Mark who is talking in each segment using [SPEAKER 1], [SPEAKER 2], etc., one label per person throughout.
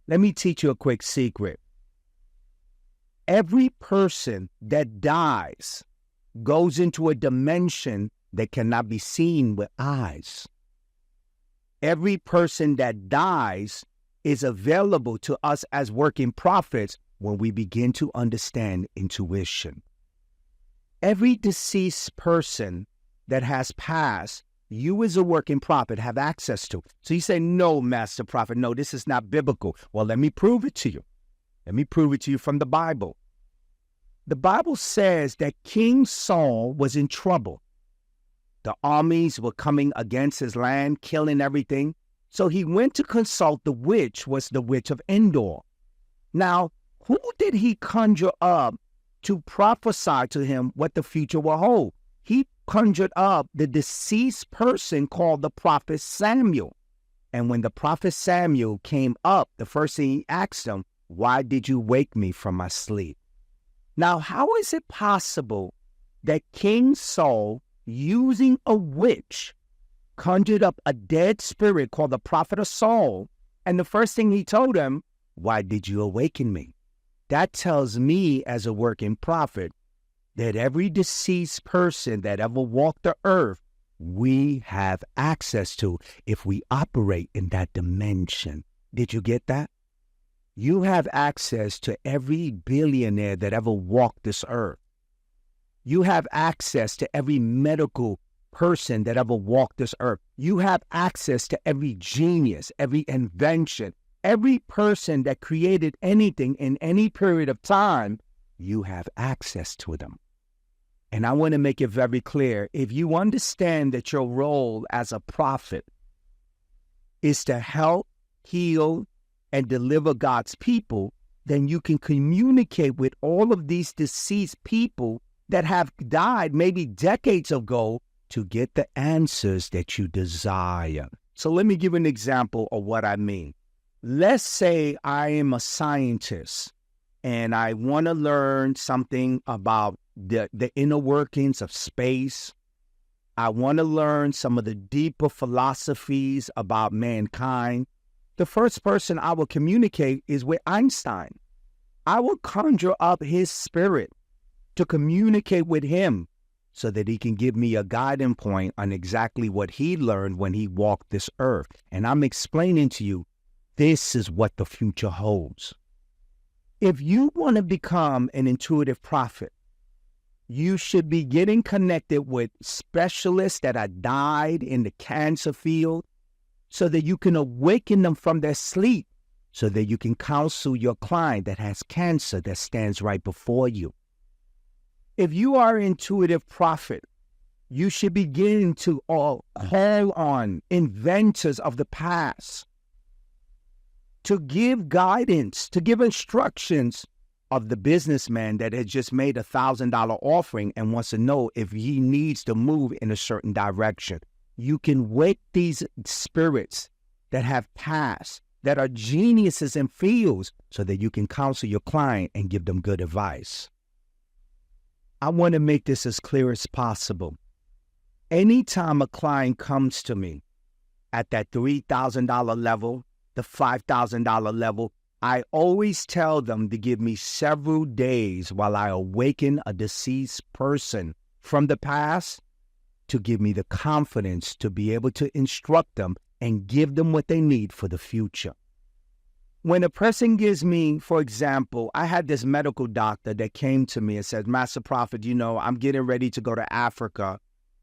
[SPEAKER 1] Let me teach you a quick secret. Every person that dies goes into a dimension that cannot be seen with eyes. Every person that dies is available to us as working prophets when we begin to understand intuition. Every deceased person that has passed, you as a working prophet have access to. So you say, no, Master Prophet, no, this is not biblical. Well, let me prove it to you. Let me prove it to you from the Bible. The Bible says that King Saul was in trouble. The armies were coming against his land, killing everything. So he went to consult the witch, was the witch of Endor. Now, who did he conjure up to prophesy to him what the future will hold? He conjured up the deceased person called the prophet Samuel. And when the prophet Samuel came up, the first thing he asked him, why did you wake me from my sleep? Now, how is it possible that King Saul, using a witch, conjured up a dead spirit called the prophet of Saul, and the first thing he told him, why did you awaken me? That tells me as a working prophet that every deceased person that ever walked the earth, we have access to if we operate in that dimension. Did you get that? You have access to every billionaire that ever walked this earth. You have access to every medical person that ever walked this earth. You have access to every genius, every invention, every person that created anything in any period of time. You have access to them. And I want to make it very clear, if you understand that your role as a prophet is to help, heal, and deliver God's people, then you can communicate with all of these deceased people that have died maybe decades ago to get the answers that you desire. So let me give an example of what I mean. Let's say I am a scientist and I want to learn something about the inner workings of space. I want to learn some of the deeper philosophies about mankind. The first person I will communicate is with Einstein. I will conjure up his spirit to communicate with him so that he can give me a guiding point on exactly what he learned when he walked this earth. And I'm explaining to you, this is what the future holds. If you want to become an intuitive prophet, you should be getting connected with specialists that have died in the cancer field so that you can awaken them from their sleep, so that you can counsel your client that has cancer that stands right before you. If you are an intuitive prophet, you should begin to call on inventors of the past to give guidance, to give instructions of the businessman that has just made a $1,000 offering and wants to know if he needs to move in a certain direction. You can wake these spirits that have passed, that are geniuses in fields, so that you can counsel your client and give them good advice. I want to make this as clear as possible. Anytime a client comes to me at that $3,000 level, the $5,000 level, I always tell them to give me several days while I awaken a deceased person from the past to give me the confidence to be able to instruct them and give them what they need for the future. When a person gives me, for example, I had this medical doctor that came to me and said, Master Prophet, I'm getting ready to go to Africa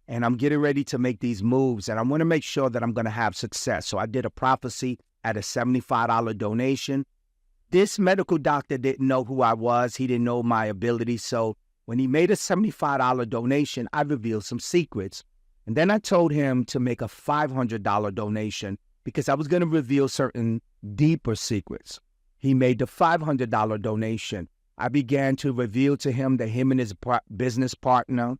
[SPEAKER 1] and I'm getting ready to make these moves and I want to make sure that I'm going to have success. So I did a prophecy at a $75 donation. This medical doctor didn't know who I was. He didn't know my ability. So when he made a $75 donation, I revealed some secrets. And then I told him to make a $500 donation because I was going to reveal certain deeper secrets. He made the $500 donation. I began to reveal to him that him and his business partner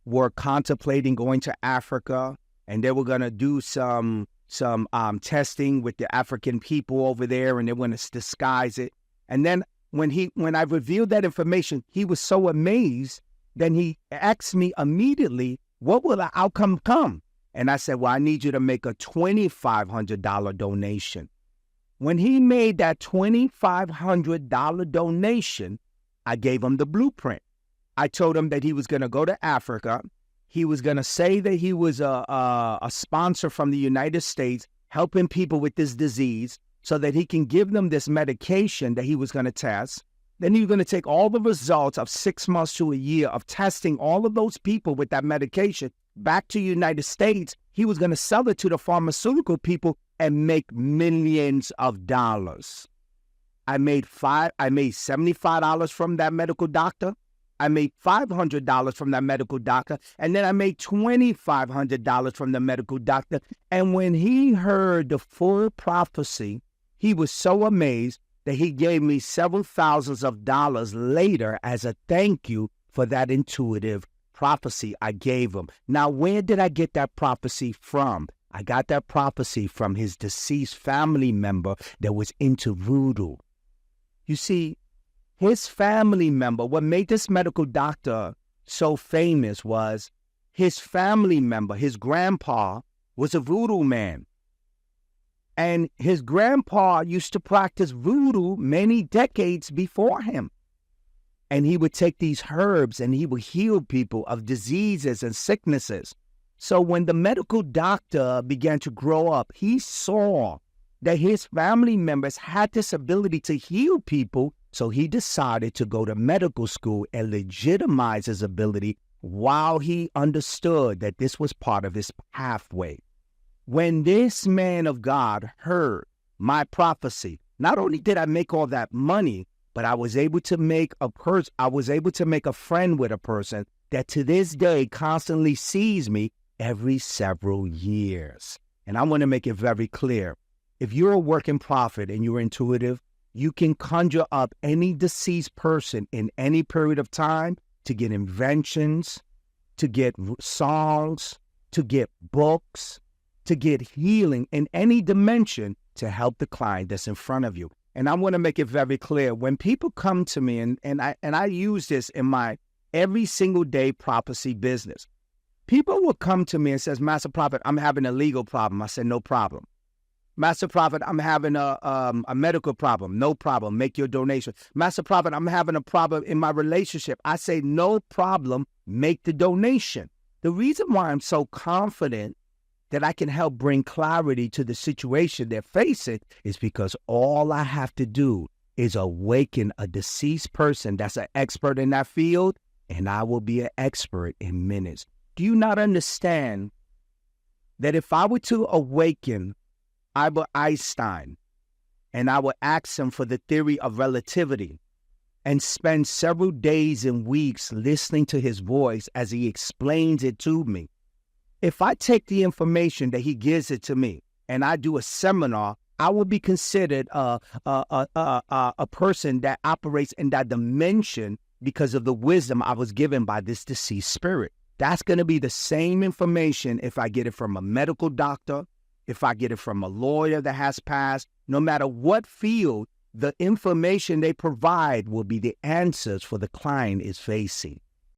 [SPEAKER 1] were contemplating going to Africa, and they were going to do some testing with the African people over there, and they want to disguise it. And then when I revealed that information, he was so amazed. Then he asked me immediately, what will the outcome come? And I said, well, I need you to make a $2,500 donation. When he made that $2,500 donation, I gave him the blueprint. I told him that he was going to go to Africa. He was going to say that he was a sponsor from the United States, helping people with this disease so that he can give them this medication that he was going to test. Then he was going to take all the results of 6 months to a year of testing all of those people with that medication back to the United States. He was going to sell it to the pharmaceutical people and make millions of dollars. I made $75 from that medical doctor. I made $500 from that medical doctor, and then I made $2,500 from the medical doctor. And when he heard the full prophecy, he was so amazed that he gave me several thousands of dollars later as a thank you for that intuitive prophecy I gave him. Now, where did I get that prophecy from? I got that prophecy from his deceased family member that was into voodoo. You see, his family member, what made this medical doctor so famous was his family member, his grandpa, was a voodoo man. And his grandpa used to practice voodoo many decades before him. And he would take these herbs and he would heal people of diseases and sicknesses. So when the medical doctor began to grow up, he saw that his family members had this ability to heal people. So he decided to go to medical school and legitimize his ability while he understood that this was part of his pathway. When this man of God heard my prophecy, not only did I make all that money, but I was able to make a friend with a person that to this day constantly sees me every several years. And I want to make it very clear. If you're a working prophet and you're intuitive, you can conjure up any deceased person in any period of time to get inventions, to get songs, to get books, to get healing in any dimension to help the client that's in front of you. And I want to make it very clear. When people come to me, and I use this in my every single day prophecy business, people will come to me and says, Master Prophet, I'm having a legal problem. I said, no problem. Master Prophet, I'm having a medical problem. No problem. Make your donation. Master Prophet, I'm having a problem in my relationship. I say, no problem. Make the donation. The reason why I'm so confident that I can help bring clarity to the situation they're facing is because all I have to do is awaken a deceased person that's an expert in that field, and I will be an expert in minutes. Do you not understand that if I were to awaken Albert Einstein and I would ask him for the theory of relativity and spend several days and weeks listening to his voice as he explains it to me, if I take the information that he gives it to me and I do a seminar, I will be considered a person that operates in that dimension because of the wisdom I was given by this deceased spirit. That's going to be the same information if I get it from a medical doctor, if I get it from a lawyer that has passed. No matter what field, the information they provide will be the answers for the client is facing.